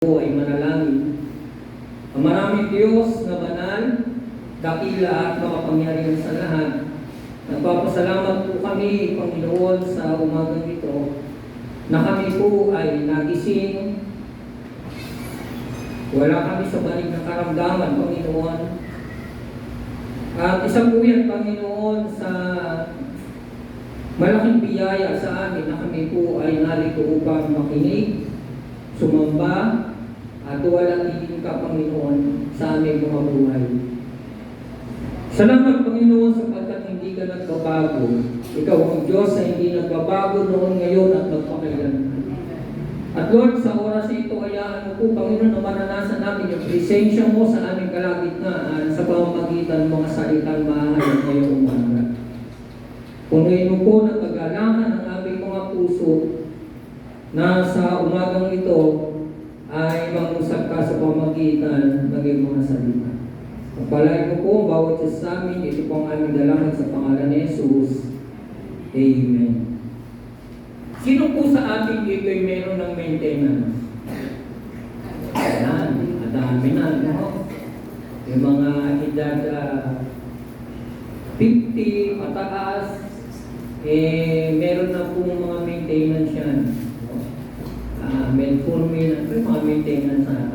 po ay manalangin. Ang maraming Diyos na banal, dakila at makapangyarihan sa lahat. Nagpapasalamat po kami, Panginoon, sa umagang ito na kami po ay nagising. Wala kami sa banig ng karamdaman, Panginoon. At isa po yan, Panginoon, sa malaking biyaya sa amin na kami po ay narito upang makinig, sumamba, at walatihin ka, Panginoon, sa aming mga buhay. Salamat, Panginoon, sapagkat hindi ka nagbabago. Ikaw ang Diyos na hindi nagbabago noon, ngayon, at magpakailanman. At Lord, sa oras ito, hayaan mo po, Panginoon, na mananasan namin yung presensya mo sa aming kalagitnaan sa pamamagitan ng mga salitang mahayag ngayong umaga. Punuin mo po ng kagalangan ang aming mga puso na sa umagang ito ay mangusap ka sa pamagitan ng iyong mga salita. Pagpalain mo po bawat isa sa amin, ito po ang aming dalangin sa pangalan ni Jesus. Amen. Sino po sa ating dito ay meron ng maintenance? Ayan, madami na, no? Yung mga edad 50 pataas, meron na pong mga maintenance yan. Metformin, mga maintenance na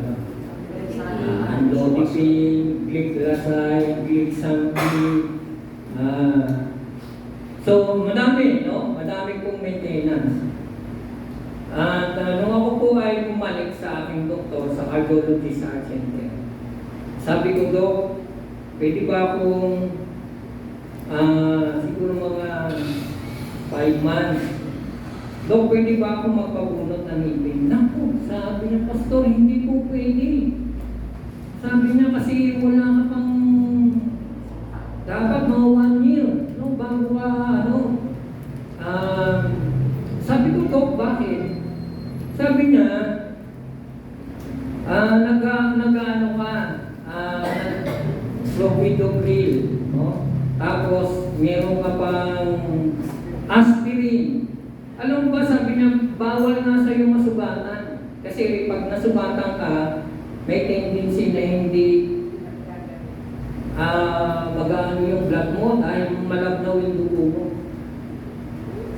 Andlodipine, Gliclazide, Glixampi. So, madami, no? Madami pong maintenance. At nung ako po ay bumalik sa aking doktor sa cardiology sa Center, sabi ko, Dok, pwede ba akong siguro mga 5 months, Dok, pwede ba ako magpabunot ng ngipin? Naku, sabi niya, Pastor, hindi po pwede. Sabi niya, kasi wala ka pang dapat mga 1 year, no? Bago ka, sabi ko, Dok, bakit? Sabi niya, nag-ano ka, clopidogrel, no? Tapos, meron ka pang aspirin. Alam mo ba, sabi niya, bawal nga sa iyo masubatan. Kasi pag nasubatan ka, may tendency na hindi mag-aano yung blood mo dahil malabnaw yung dugo mo.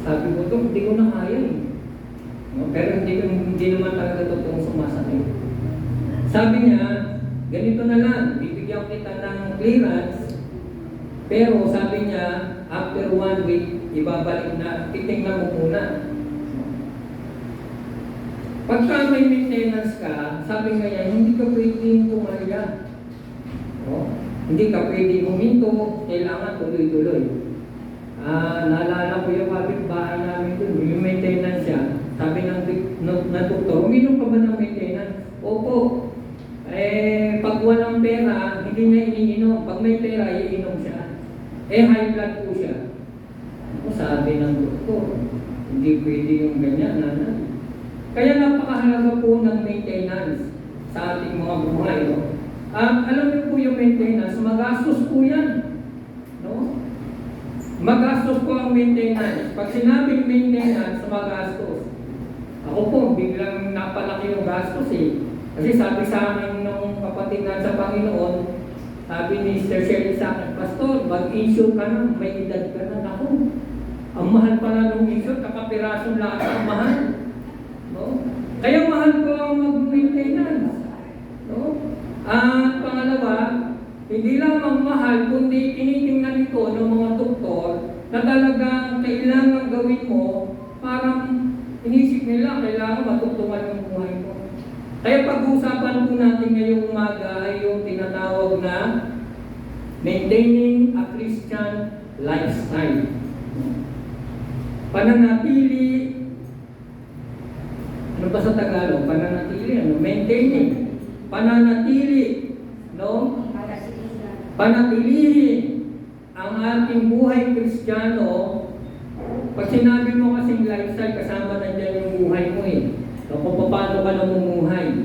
Sabi ko, Dok, hindi ko na kaya eh. No? Pero hindi naman talaga totoong sumasakit. Sabi niya, ganito na lang, bibigyan kita ng clearance, pero sabi niya, after 1 week, ibabalik na, titingnan mo muna. Pagka may maintenance ka, sabi nga yan, hindi ka pwedeng tumalya. No? Hindi ka pwedeng huminto, kailangan tuloy-tuloy. Naalala ko yung kapitbahay namin doon, yung maintenance siya. Sabi ng doktor, uminom ka ba ng maintenance? Opo. Pag walang pera, hindi niya iniinom. Pag may pera, iinom siya. High blood po siya. Sabi ng doktor, hindi pwede yung ganyan, nanay. Kaya napakahalaga po ng maintenance sa ating mga buhay. No? Alam niyo po yung maintenance, magastos po yan. No? Magastos po ang maintenance. Pag sinabing maintenance, magastos. Ako po, biglang napalaki yung gastos eh. Kasi sabi sa amin nung kapatid na sa Panginoon, sabi ni Sir Sherry sa akin, Pastor, mag-insure ka na, may edad ka na. Ako, ang mahal pala ng insure, kakapirasong lahat ang mahal. No? Kaya mahal ko ang mag-maintenance. No? At pangalawa, hindi lang ang mahal, kundi tinitingnan ito ng mga doktor na talagang kailangan gawin mo, parang inisip nila, kailangan matutungan yung buhay mo. Kaya pag-uusapan po natin ngayong umaga ay yung tinatawag na maintaining a Christian lifestyle. Pananatili, ano ba sa Tagalog? Pananatili, maintaining. Pananatili, no? Panatilihin ang ating buhay Kristiyano. Pag sinabi mo kasing lifestyle, kasama na dyan yung buhay mo eh. So, kung paano ka namumuhay.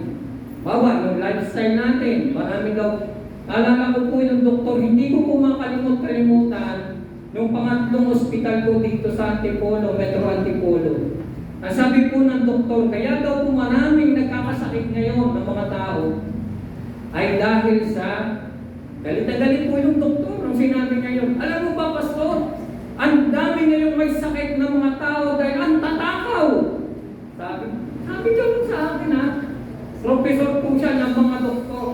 Bawa, yung lifestyle natin, marami daw. Alala ko po yung doktor, hindi ko po makalimutan nung pangatlong ospital ko dito sa Antipolo, Metro Antipolo. Ang sabi po ng doktor, kaya daw po maraming nagkakasakit sakit ngayon ng mga tao ay dahil sa galit na galit po yung doktor ang sinabi ngayon. Alam mo ba, pastor? Ang dami ngayong may sakit ng mga tao dahil ang tatakaw. Sabi ganun sa akin ha. Professor po siya ng mga doktor.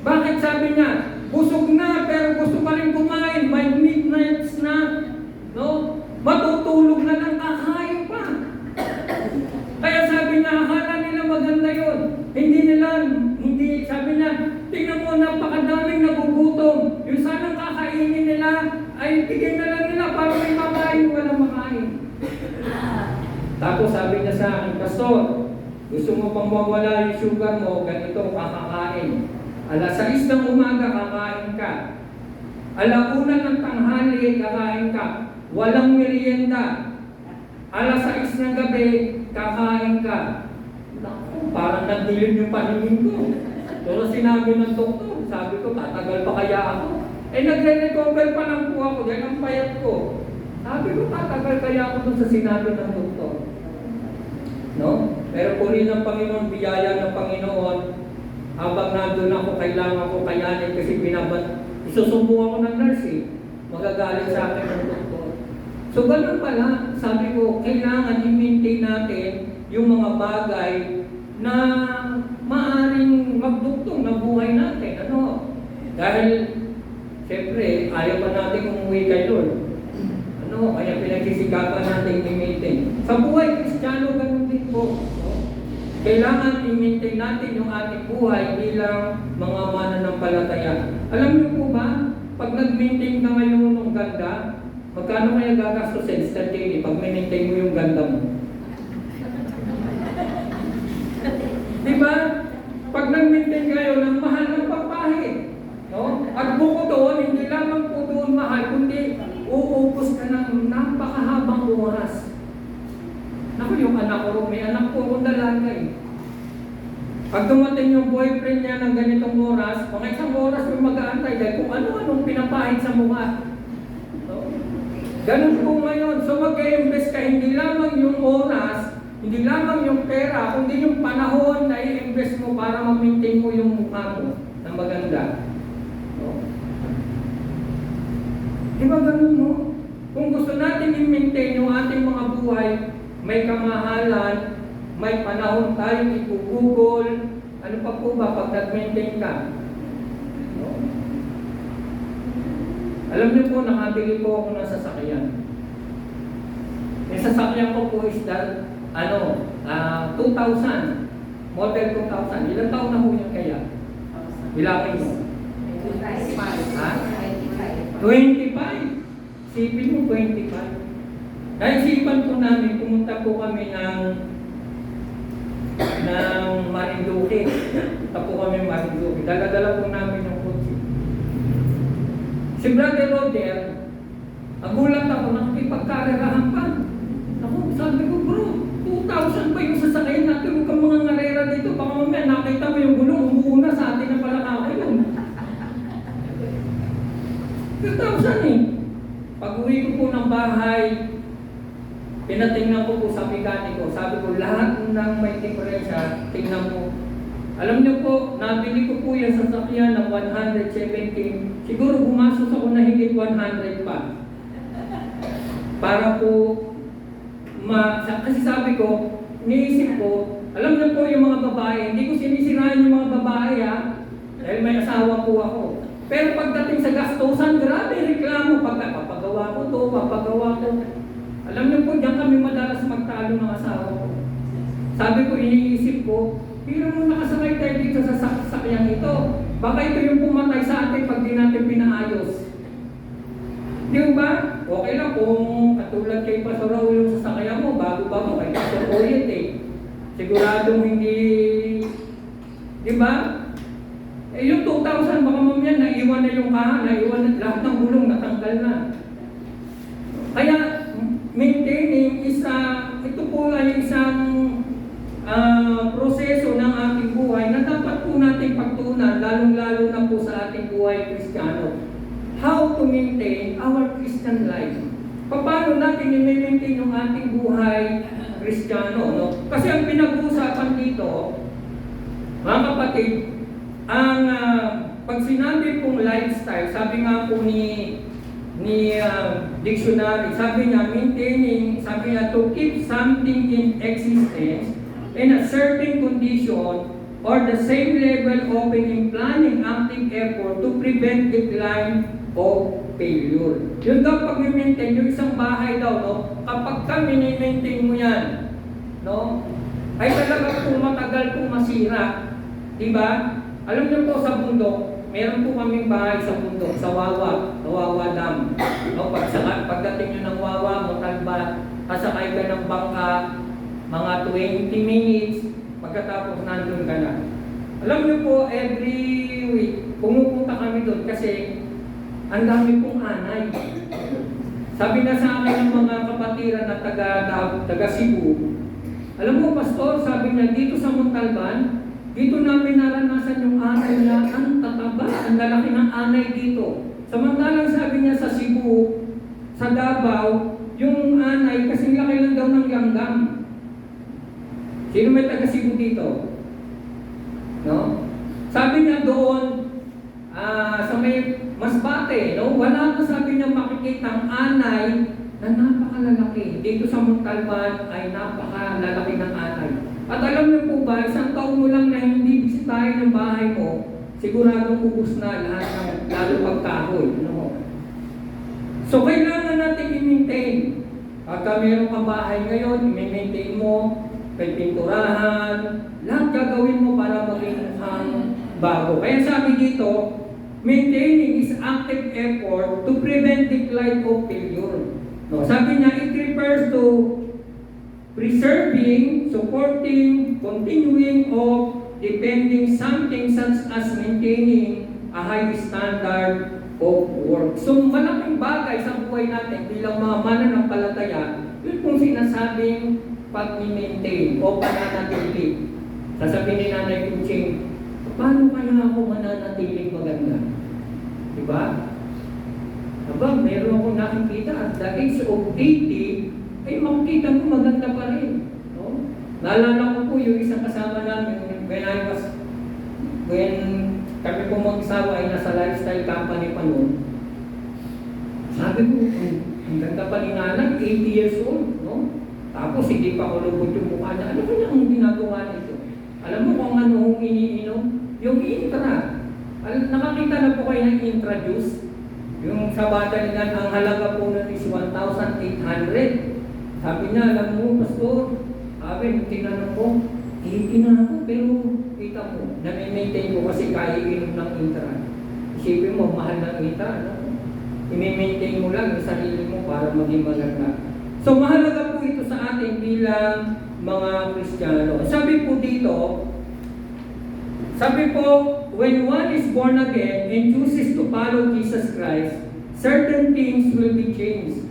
Bakit sabi niya? Busog na pero gusto pa rin kumain. May midnight snack. No? Matutulog na lang kakain pa. Kaya sabi niya, akala nila maganda yun. Hindi, sabi niya, tingnan mo, napakadaming nagugutom. Yung sanang kakainin nila, ay bigyan na lang nila para may makain, walang makain. Tapos sabi niya sa akin, pastor, gusto mo pang mawala yung sugar mo, ganito, kakakain. 6 ng umaga, kakain ka. 1 ng tanghali, kakain ka. Walang merienda. 6 ng gabi, kakain ka. Naku, parang nagdilim yung paningin ko. Pero sinabi ng doktor, sabi ko, tatagal pa kaya ako? Nagre-recover pa lang po ako dahil ang payat ko. Sabi ko, tatagal kaya ako dun sa sinabi ng doktor. No? Pero puri ng Panginoon, biyaya ng Panginoon, habang nandun ako, kailangan ko kayanin kasi isusumbong ako ng nurse eh. Magagalit sa akin ng doktor. So ganun pala, sabi ko, kailangan i-maintain natin yung mga bagay na maaring magduktong ng buhay natin. Ano? Dahil, siyempre, ayaw pa natin umuwi kay Lord. Ano? Kaya pinagsisikapan natin i-maintain. Sa buhay Kristiyano, ganun din po. Kailangan i-maintain natin yung ating buhay bilang mga mananampalataya. Alam niyo po ba, pag nag-maintain ka ngayon ng ganda, magkano kaya gagastusin sa daily pag maintain mo yung ganda mo? Diba? Pag nag-maintain kayo ng mahal ng pagpahid, no? At bukod doon, hindi lamang po doon mahal, kundi uupos ka ng napakahabang oras. Naku, yung anak ko, may anak ko akong dalaga eh. Pag dumating yung boyfriend niya ng ganitong oras, mga 1 oras may mag-aantay dahil kung ano-anong pinapahid sa mukha. So, ganun po ngayon. So mag-i-invest ka, hindi lamang yung oras, hindi lamang yung pera, kundi yung panahon na i-invest mo para ma-maintain mo yung mukha mo na maganda. So, di ba ganun mo? Kung gusto natin i-maintain yung ating mga buhay, may kamahalan, may panahon tayong ipugugol. Ano pa po ba pag nag-maintain ka? No? Alam niyo po, nakabili po ako ng sasakyan. Yung sasakyan ko po is that, 2000. Model 2000. Ilang taon na po yan kaya? Bilangin mo. 25. Ha? 25. Sipin mo, 25. Naisipan po namin, pumunta po kami ng Marinduque. Punta po kami ng Marinduque. Dala-dala po namin yung kotse. Si Brother Roger, nagulat ako, nakikipagkarerahan pa. Ako, sabi ko, bro, 2,000 pa yung sasakyan natin. Huwag kang mga ngarera dito. Baka mamaya nakita mo yung gulong, umuuna sa atin na pala ako yun. 2,000 eh. Pag-uwi ko po ng bahay, pinatingnan ko po sa mekaniko. Sabi ko, lahat ng may diferensya, tingnan mo. Alam niyo po, nabili ko po yung sasakyan ng 117. Siguro bumasos ako na higit 100 pa. Para po, kasi sabi ko, niisip ko, alam niyo po yung mga babae, hindi ko sinisirahan yung mga babae dahil may asawa po ako. Pero pagdating sa gastusan, grabe reklamo. Papagawa ko to, papagawa ko. Alam niyo po, diyan kami madalas magtalo ng asawa ko. Sabi ko, iniisip ko, pero nung nakasakay tayo dito sa sasakyan ito, baka ito yung pumatay sa atin pag di natin pinaayos. Di ba? Okay lang kung katulad kay Pastor Raul yung sasakyan mo, bago-bago kay Pastor Oyet eh. Siguradong hindi, di ba? Yung 2,000, baka mamaya naiwan na yung kahan, naiwan na lahat ng gulong, natanggal na. Kaya, maintaining ito po ay isang proseso ng ating buhay na dapat po natin pagtunan, lalong-lalo na po sa ating buhay Kristiyano. How to maintain our Christian life. Paano natin i-maintain yung ating buhay Kristiyano? No? Kasi ang pinag-uusapan dito, Mga kapatid, ang pag sinabi pong lifestyle, sabi nga po ni dictionary, sabi niya, maintaining, sabi niya, to keep something in existence in a certain condition or the same level of implying active effort to prevent decline of failure. Yun daw pag-maintain, yung isang bahay daw, no? Kapag ka mini-maintain mo yan, no? Ay talaga po matagal pong masira. Diba? Alam niyo po sa bundok, meron po kaming bahay sa bundok, sa Wawa Dam. No? Pagdating nyo ng Wawa, Montalban, kasakay ka ng bangka, mga 20 minutes, pagkatapos nandun ka na. Alam niyo po, every week, pumupunta kami doon kasi ang dami pong anay. Sabi na sa akin ng mga kapatiran na taga Cebu, alam mo, Pastor, sabi niya, dito sa Montalban, dito namin naranasan yung anay na ang tataba, ang lalaki ng anay dito. Samantalang sabi niya sa Cebu, sa Davao, yung anay, kasing laki lang daw ng langgam. Sino may taga Cebu dito? No? Sabi niya doon, sa may Masbate, no? Wala pa sabi niya makikita ang anay na napakalalaki. Dito sa Montalban ay napakalalaki ng anay. At alam niyo po ba, isang taon mo lang na hindi bisitahin ng bahay mo, siguradong ubus na lahat ng lalo pagkahoy. No? So kailangan natin i-maintain. Pagka meron kang bahay ngayon, i-maintain mo, may pinturahan, lahat gagawin mo para maging bago. Kaya sabi dito, maintaining is active effort to prevent decline of failure. No, sabi niya, it refers to preserving, supporting, continuing of defending something such as maintaining a high standard of work. So malaking bagay sa buhay natin bilang mga mananampalataya, yun kung sinasabing pag-maintain o pananatili. Sasabihin ni Nanay Kuching, paano kaya ako mananatiling maganda? Diba? Aba, meron akong nakikita at the age of 80, ay makikita mo maganda pa rin. No? Naalala ko po yung isang kasama namin when kami po mag-isawa ay nasa lifestyle company pa noon. Sabi ko, ang ganda pa ni Nanay, 80 years old. No? Tapos hindi pa ko lubot yung mukha niya. Ano kanya ang ginagawa nito? Alam mo kung ano ang iniinom? Yung intra. Nakakita na po kayo ng intra-juice? Yung sa batalingan, ang halaga po nun is 1,800. Sabi niya, alam mo, Pastor, sabi, tinanong ko, na ako, pero kita mo, na-maintain ko kasi kaya inom ng intra. Isipin mo, mahal ng intra, no? I-maintain mo lang yung sarili mo para maging maganda. So, mahalaga po ito sa atin bilang mga Kristiyano. Sabi po dito, when one is born again and chooses to follow Jesus Christ, certain things will be changed.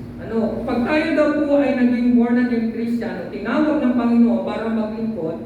Pag tayo daw po ay naging born again Kristiyano, tinawag ng Panginoon para maglingkod,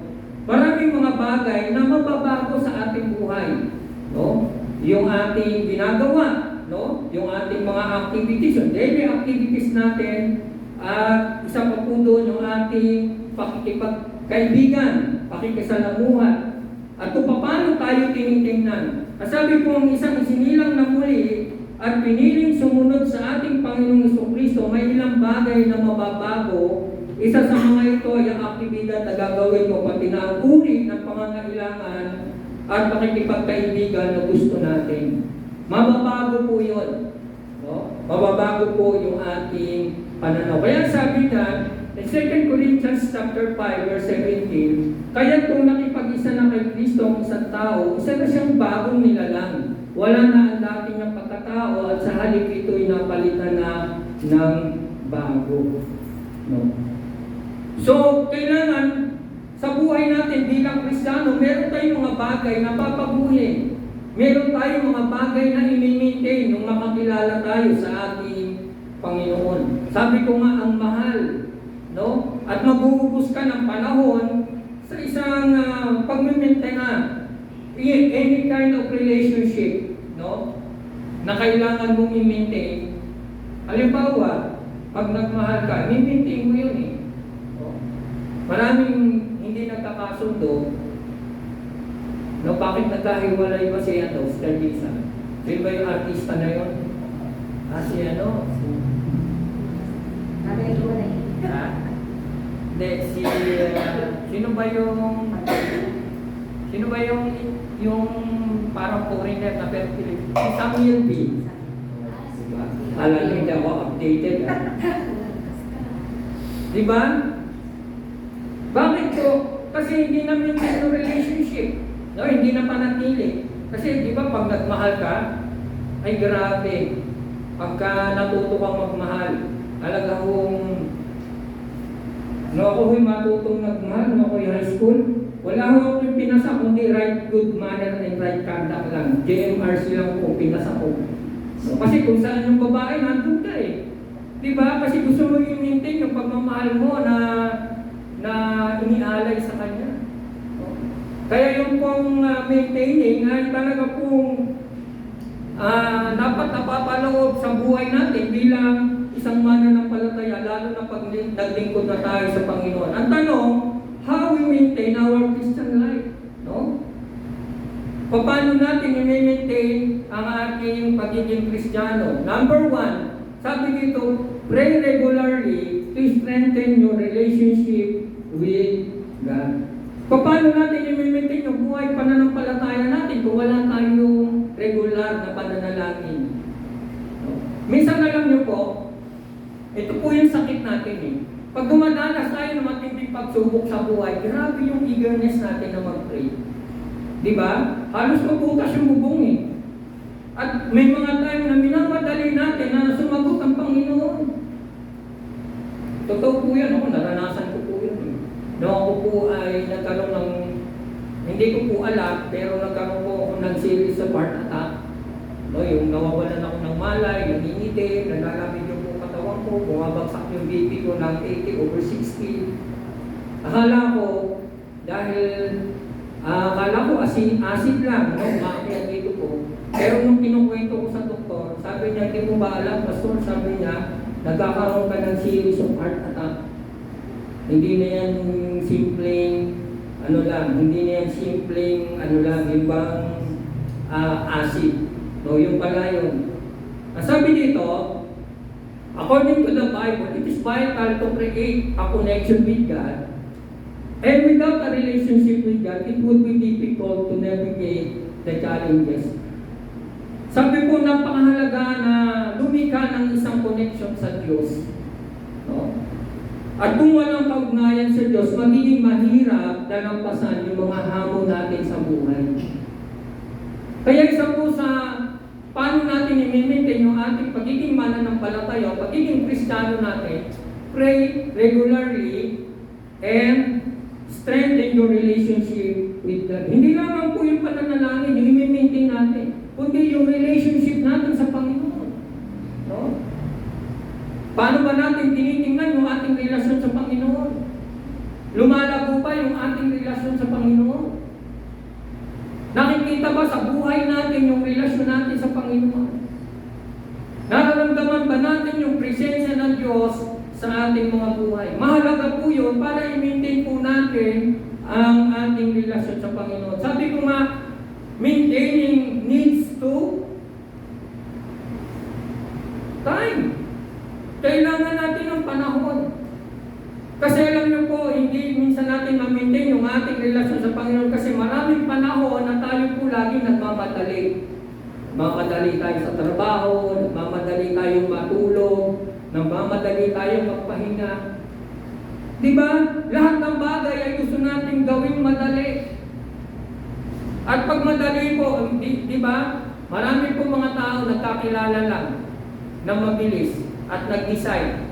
maraming mga bagay na mababago sa ating buhay. No? Yung ating ginagawa, no? Yung ating mga activities, yung daily activities natin, at isa pa po doon yung ating pakikipagkaibigan, pakikisalamuhan, at kung paano tayo tinitingnan. Sabi po, ang isang isinilang na muli at piniling sumunod sa ating Panginoong Jesucristo, may ilang bagay na mababago. Isa sa mga ito ay ang aktibidad na gagawin mo, pati na ang uri ng pangangailangan at pakikipagkaibigan na gusto natin. Mababago po yun. No? Mababago po yung ating pananaw. Kaya sabi na, in 2 Corinthians chapter 5, verse 17, kaya kung nakipag-isa na kay Kristo ang isang tao, isa na siyang bagong nilalang. Wala na ang dati niyang pagkatao at sa halip ito'y napalitan na ng bago. No? So, kailangan sa buhay natin bilang Kristiyano, meron tayong mga bagay na papabuhin. Meron tayong mga bagay na i-maintain nung makakilala tayo sa ating Panginoon. Sabi ko nga, ang mahal. No? At magbuhubos ka ng panahon sa isang pag-maintain na any kind of relationship, no? Na kailangan mong i-maintain. Halimbawa, pag nagmahal ka, i-maintain mo yun eh. No? Maraming hindi nagkakasundo, No, bakit nagkahiwalay ba si Teresa? Sino ba yung artista na yun? Si Nanay ko na Ha? Hindi, sino ba yung parang foreigner na pero Pilipino? Si Samuel B. Diba? Alam niyo, hindi ako updated. Diba? Bakit po? Kasi hindi namin yung relationship. No, hindi na panatili. Kasi di ba pag nagmahal ka, ay grabe. Pagka natuto kang magmahal, alaga kong ako ho'y matutong nagmahal, ako'y high school, wala ho akong pinasa, kundi right good manner and right conduct lang. JMRC lang po pinasa ko. So, kasi kung saan yung babae, nandun ka eh. Diba? Kasi gusto mo i-maintain yung pagmamahal mo na inialay sa kanya. Kaya yung pong maintaining ay talaga pong dapat napapaloob sa buhay natin bilang isang mananampalataya, lalo na pag naglingkod na tayo sa Panginoon. Ang tanong, how we maintain our Christian life? No? Paano natin i-maintain ang ating pagiging Kristiyano? Number 1, sabi dito, pray regularly to strengthen your relationship with God. Paano natin i-maintain yung buhay pananampalataya natin kung wala tayong regular na pananalangin? No? Minsan alam niyo po, ito po yung sakit natin eh. Pag dumadanas tayo ng matinding pagsubok sa buhay, grabe yung eagerness natin na mag-pray. Diba? Halos mabutas yung bubong eh. At may mga time na minamadali natin na sumagot ang Panginoon. Totoo po yan, ako naranasan ko po yun eh. Noong ako po ay nagkaroon ng, hindi ko po alam, pero nagkaroon po ako ng series of heart attack. No, yung nawawalan ako ng malay, nangingitin, nalalamig yung po katawan ko, bumabagsak yung BP ko ng 80/60. Akala ko, akala ko acid lang, no, umakyat dito po. Pero nung kinukwento ko sa doktor, sabi niya, hindi mo ba alam, pastor, sabi niya, nagkakaroon ka ng series of heart attack. Hindi na yan simpleng, hindi na yan simpleng, ibang acid. So, yung pala yun. Sabi dito, according to the Bible, it is vital to create a connection with God. And without a relationship with God, it would be difficult to navigate the challenges. Sabi po, napakahalaga na lumikha ng isang connection sa Diyos. No? At kung walang kaugnayan sa Diyos, magiging mahirap na lampasan yung mga hamon natin sa buhay. Kaya isa po sa paano natin i-maintain yung ating pagiging mananampalataya, pagiging Kristiyano natin, pray regularly and strengthen your relationship with God. Hindi lamang po yung pananalangin, yung i-maintain natin, kundi yung relationship natin sa Panginoon. No? Paano ba natin tinitingnan yung ating relasyon sa Panginoon? Lumalago ba yung ating relasyon sa Panginoon? Nakikita ba sa buhay natin yung relasyon natin sa Panginoon? Nararamdaman ba natin yung presensya ng Diyos sa ating mga buhay? Mahalaga po yun para i-maintain po natin ang ating relasyon sa Panginoon. Sabi ko nga, maintaining needs to time. Kailangan natin ng panahon. Kasi alam niyo po, hindi minsan natin ma-maintain yung ating relasyon sa Panginoon kasi maraming panahon na tayo po lagi nagmamadali. Nagmamadali tayo sa trabaho, nagmamadali tayong matulog, nagmamadali tayong magpahinga. Diba? Lahat ng bagay ay gusto nating gawing madali. At pag madali po, diba? Marami po mga tao nagkakilala lang na mabilis at nag-decide.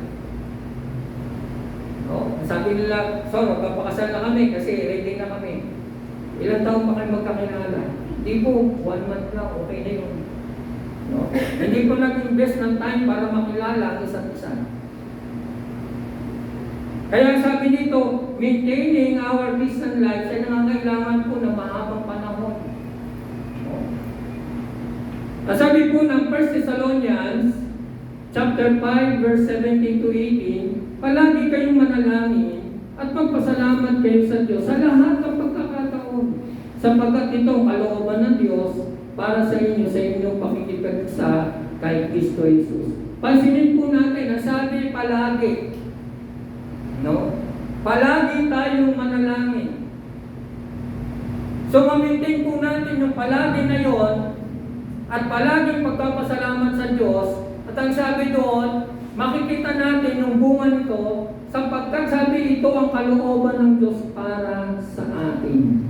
No? Sabi nila, so magpapakasal na kami kasi ready na kami. Ilang taon pa kayo magkakilala? Hindi po, 1 month lang, okay na yun. No? Hindi po nag-invest ng time para makilala ang isa't isa. Kaya sabi dito, maintaining our Christian life ay nangangailangan po ng mahabang panahon. No? Sabi po ng 1 Thessalonians chapter 5 verse 17 to 18, palagi kayong manalangin at magpasalamat kayo sa Diyos sa lahat ng pagkakataon. sapagkat ito ang kalooban ng Diyos para sa inyong pakikipagsa kay Kristo Jesus. Pansinin po natin, nasabi palagi, no? Palagi tayong manalangin. So, ma-maintain po natin yung palagi na yon at palaging pagpapasalamat sa Diyos. At ang sabi doon, makikita natin yung bunga nito sapagkat sabi ito ang kalooban ng Diyos para sa atin.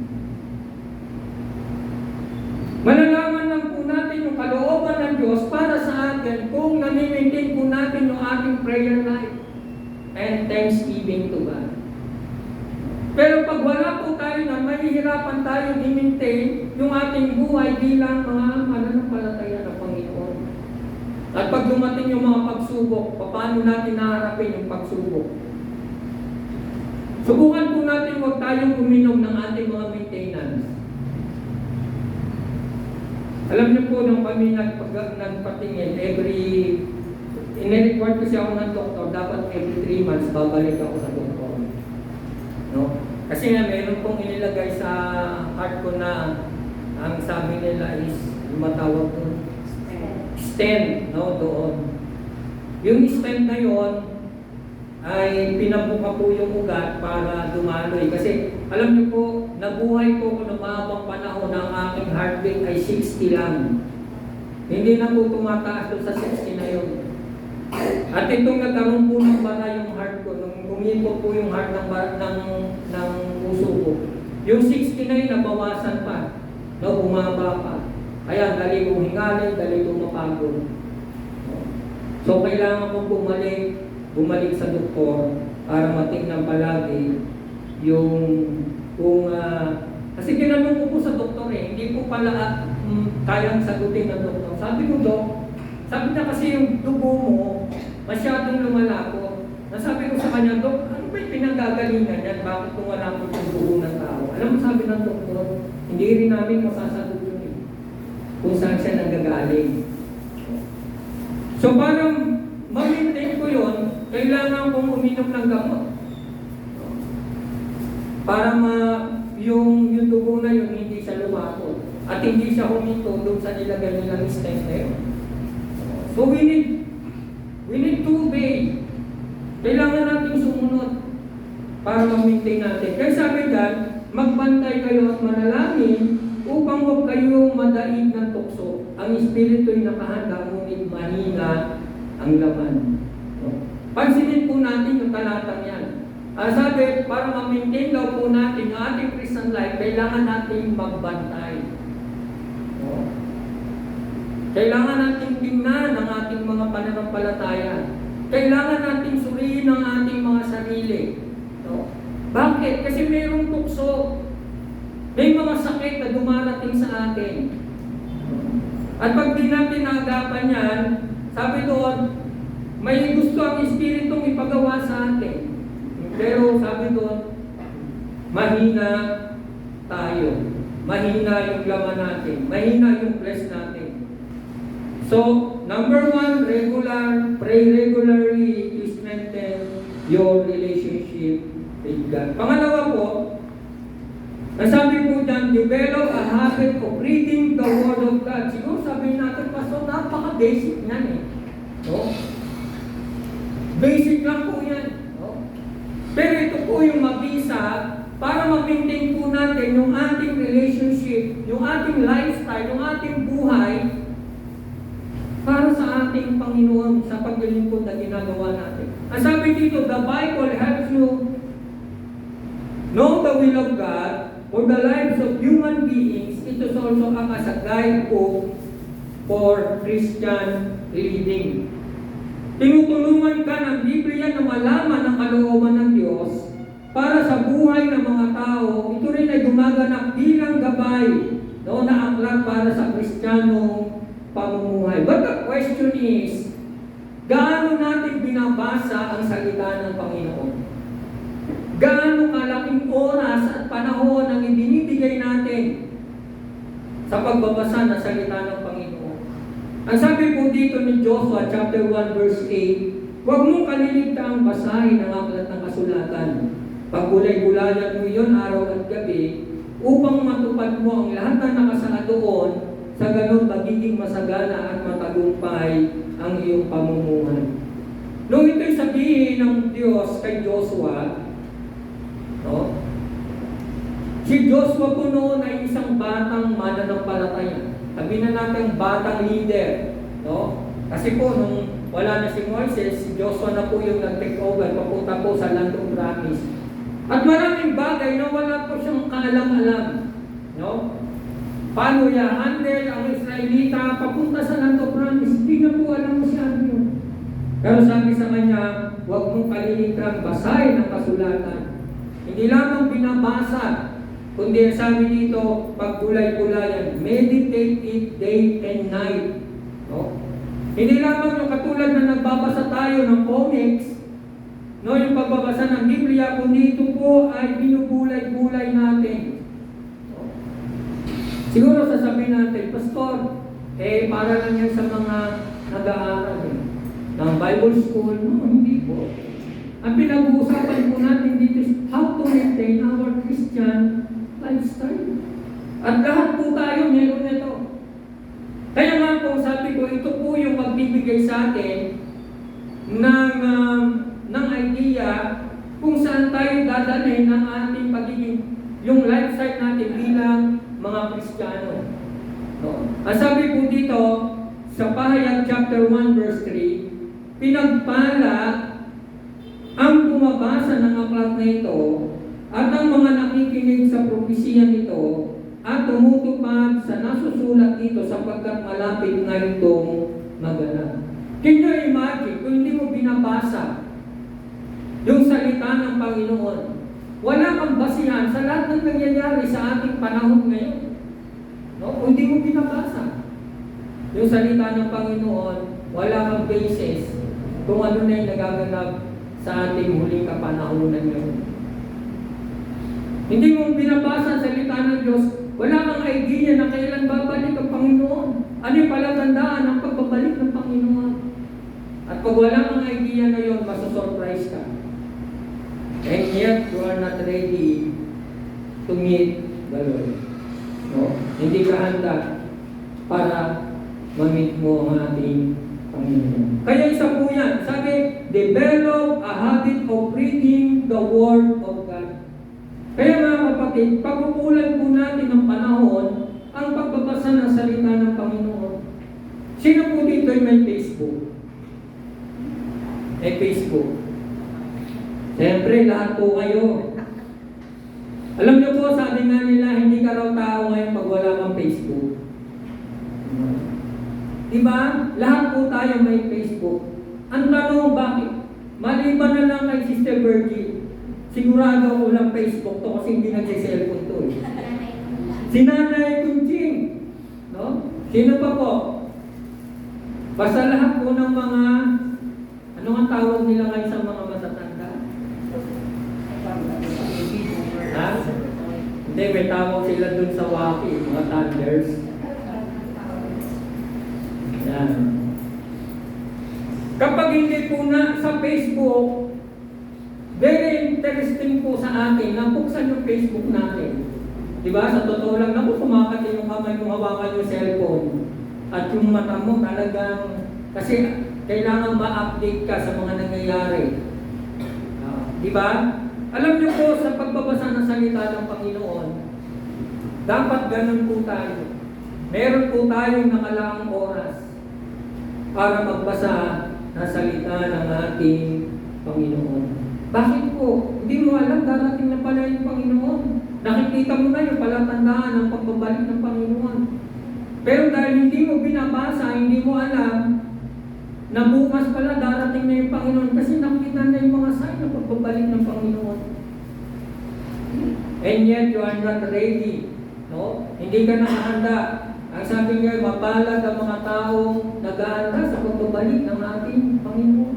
Malalaman lang po natin yung kalooban ng Diyos para sa atin kung nami-maintain po natin yung ating prayer life and thanksgiving to God. Pero pag wala po tayo na mahihirapan tayo i-maintain yung ating buhay bilang mga mananampalataya ng Panginoon. At pag dumating yung mga pagsubok, paano natin naharapin yung pagsubok? Subukan po natin huwag tayong uminom ng ating mga maintenance. Alam niyo po, nung kami nagpatingin, in-record kasi ako ng doktor, dapat every 3 months babalik ako sa doktor. No? Kasi nga, meron pong inilagay sa heart ko na ang sabi nila is, matawag ko, stent, no, doon. Yung stent na yon ay pinabuka po yung ugat para dumaloy. Kasi alam niyo po, nabuhay po ko ng mahabang panahon ng aking heartbeat ay 60 lang. Hindi na po tumataas doon sa 60 na yun. At itong nagkaroon po ng bara yung heart ko, nung umipot po yung heart ng puso ko. Yung 60 na yun, nabawasan pa. No, bumaba pa. Kaya dali kong hingalin, dali kong mapagod. So kailangan kong bumalik sa doktor para matingnan palagi yung kasi ginanong ko po sa doktor hindi po pala kayang sagutin ng doktor. Sabi ko, Dok, sabi niya kasi yung dugo mo masyadong lumalako. Nasabi ko sa kanya, Dok, ano ba yung pinanggagalingan yan? Bakit lumalako yung dugo ng tao? Alam mo sabi ng doktor, hindi rin namin masasagot yun kung saan siya nanggagaling. So parang ma-maintain ko yun, kailangan kong uminom ng gamot. Para yung dugo na yun, hindi siya lumako. At hindi siya huminto doon sa nilagay nilang stent na yun. So we need to obey. Kailangan natin sumunod para ma-maintain natin. Kaya sabi dyan, magbantay kayo at manalangin upang huwag kayong madaig ng tukso. Ang espiritu'y nakahanda, ngunit mahina ang laman. Pansinin po natin yung talatang yan. Sabi, para ma-maintain daw po natin ang ating Christian life, kailangan natin magbantay. Kailangan natin tingnan ang ating mga pananampalataya. Kailangan natin suriin ang ating mga sarili. Bakit? Kasi mayroong tukso. May mga sakit na dumarating sa atin. At pag di natin naagapan yan, sabi doon, may gusto ang Espiritong ipagawa sa atin. Pero sabi doon, mahina tayo. Mahina yung laman natin. Mahina yung flesh natin. So, number 1, pray regularly to strengthen your relationship with God. Pangalawa po, nasabi po dyan, develop a habit of reading the Word of God. Siguro sabihin natin, Pastor, napaka-basic yan eh. No? Basic lang po yan. No? Pero ito po yung mabisa para ma-maintain po natin yung ating relationship, yung ating lifestyle, yung ating buhay para sa ating Panginoon sa paglilingkod na ginagawa natin. Ang sabi dito, the Bible helps you know the will of God for the lives of human beings. It is also as a guidebook for Christian living. Tinutulungan ka ng Biblia na malaman ang kalooban ng Diyos para sa buhay ng mga tao. Ito rin ay gumaganap bilang gabay na aklat para sa Kristiyanong pamumuhay. But the question is, gaano natin binabasa ang salita ng Panginoon? Gaano kalaking oras at panahon ang ibinibigay natin sa pagbabasa ng salita ng Panginoon? Ang sabi po dito ni Joshua chapter 1 verse 8, huwag mong kaliligtaang basahin ang aklat ng kasulatan. Paggulay-gulayan mo iyon araw at gabi upang matupad mo ang lahat na nakasaad doon, sa ganon magiging masagana at matagumpay ang iyong pamumuhay. Nung ito'y sabihin ng Diyos kay Joshua, no? Si Joshua po noon ay isang batang mananampalataya. Sabi na natin batang leader, no? Kasi po nung wala na si Moises, si Joshua na po yung nag-take over papunta po sa Land of Promise. At maraming bagay na wala po siyang kaalam-alam, no? Paano i-handle ang Israelita papunta sa Land of Promise? Hindi na po alam masyado yun. Pero sabi sa kanya, huwag mong kaliligtan basahin ang kasulatan. Hindi lamang binabasa, kundi sabi dito, paggulay-gulayan, meditate it day and night. No? Hindi lamang yung katulad na nagbabasa tayo ng comics, no, yung pagbabasa ng Biblia, kundi ito po ay binubulay-bulay natin. Siguro sasabihin natin, Pastor, para lang yan sa mga nag-aaral ng Bible school. No, hindi po. Ang pinag-uusapan po natin dito is how to maintain our Christian lifestyle. At lahat po tayo meron nito. Kaya nga po, sabi ko, ito po yung magbibigay sa atin ng idea kung saan tayo dadalhin ng ating pagiging, yung lifestyle natin bilang mga Kristiyano. No? Ang sabi po dito, sa Pahayag chapter 1 verse 3, pinagpala ang bumabasa ng aklat na ito at ang mga nakikinig sa propesiya nito at tumutupad sa nasusulat dito sapagkat malapit na itong maganap. Can you imagine kung hindi mo binabasa yung salita ng Panginoon? Wala kang basihan sa lahat ng nangyayari sa ating panahon ngayon. No? Kung hindi mo binabasa yung salita ng Panginoon, wala kang basis kung ano na yung nagaganap sa ating huling kapanahonan ngayon. Hindi mo binabasa ang salita ng Diyos, wala kang idea na kailan babalik ang Panginoon. Ano yung palatandaan ng pagbabalik ng Panginoon? At pag wala kang idea na yun, masasurprise ka. And yet, you are not ready to meet the Lord. No? Hindi ka handa para ma-meet mo ang ating Panginoon. Kaya isa po yan. Sabi, develop a habit of reading the Word of God. Kaya mga kapatid, pagkukulan po natin ng panahon ang pagbabasa ng salita ng Panginoon. Sino po dito ay may Facebook? May Facebook. Siyempre, lahat po kayo. Alam niyo po, sabi nga nila, hindi ka raw tao ngayon pag wala kang Facebook. Diba? Lahat po tayo may Facebook. Ang tanong, bakit? Maliban na lang kay Sister Virgil. Sigurado walang Facebook to kasi hindi nag-cellphone to. Si Nanay Kunching. No? Sino pa po? Basta lahat po ng mga, ano ang tawag nila ngayon sa mga matatanda? Ha? Hindi, may tawag sila dun sa waki, mga toddlers. Yan. Kapag hindi po na sa Facebook, very interesting po sa atin na buksan yung Facebook natin. Diba? Sa totoo lang, naku, sumakat yung kamay mo, hawakan yung cellphone. At yung mata mo talagang, kasi kailangan ma-update ka sa mga nangyayari. Diba? Alam niyo po, sa pagbabasa ng salita ng Panginoon, dapat ganun po tayo. Meron po tayong nakalaang oras para magbasa ng salita ng ating Panginoon. Bakit po? Hindi mo alam, darating na pala yung Panginoon. Nakikita mo na yung palatandaan ng pagbabalik ng Panginoon. Pero dahil hindi mo binabasa, hindi mo alam na bukas pala darating na yung Panginoon kasi nakita na yung mga sign ng pagbabalik ng Panginoon. And yet, you are not ready. No? Hindi ka nakahanda. Ang sabi nga, mapalad ang mga taong nag-aanda sa pagbabalik ng ating Panginoon.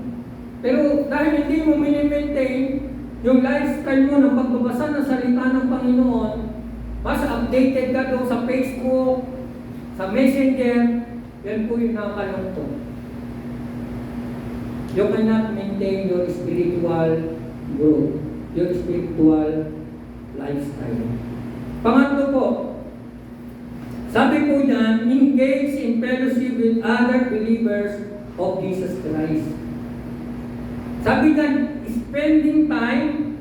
Pero dahil hindi mo mini-maintain yung lifestyle mo ng pagbabasa ng salita ng Panginoon, mas updated ka doon sa Facebook, sa Messenger, yan po yung nakakalungkot. You cannot maintain your spiritual growth, your spiritual lifestyle. Pangatlo po, sabi po dyan, engage in fellowship with other believers of Jesus Christ. Sabi dyan, spending time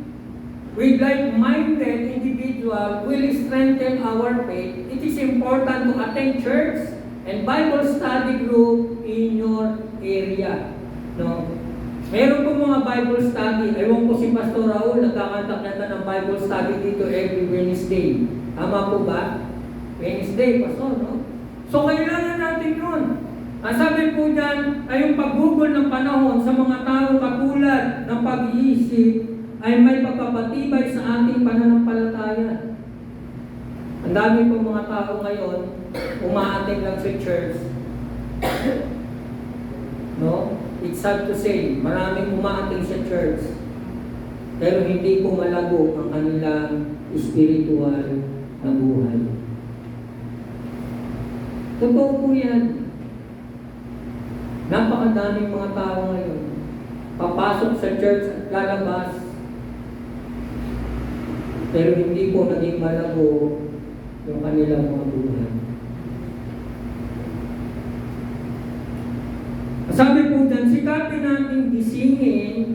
with like-minded individual will strengthen our faith. It is important to attend church and Bible study group in your area. No? Meron po mga Bible study. Ewan ko si Pastor Raul, nagkakantak-kanta ng Bible study dito every Wednesday. Tama po ba? Wednesday, Pastor, no? So, kailangan natin yun. Ang sabi po dyan ay yung paggugol ng panahon sa mga tao katulad ng pag-iisip ay may pagpapatibay sa ating pananampalataya. Ang dami po mga tao ngayon, umaating lang sa church. No? It's sad to say, maraming umaating sa church, pero hindi po malago ang kanilang spiritual na buhay. Totoo po yan. Napakadaming mga tao ngayon, papasok sa church at lalabas, pero hindi po naging malago yung kanilang mga buhay. Sabi po dyan, sikapin natin gisingin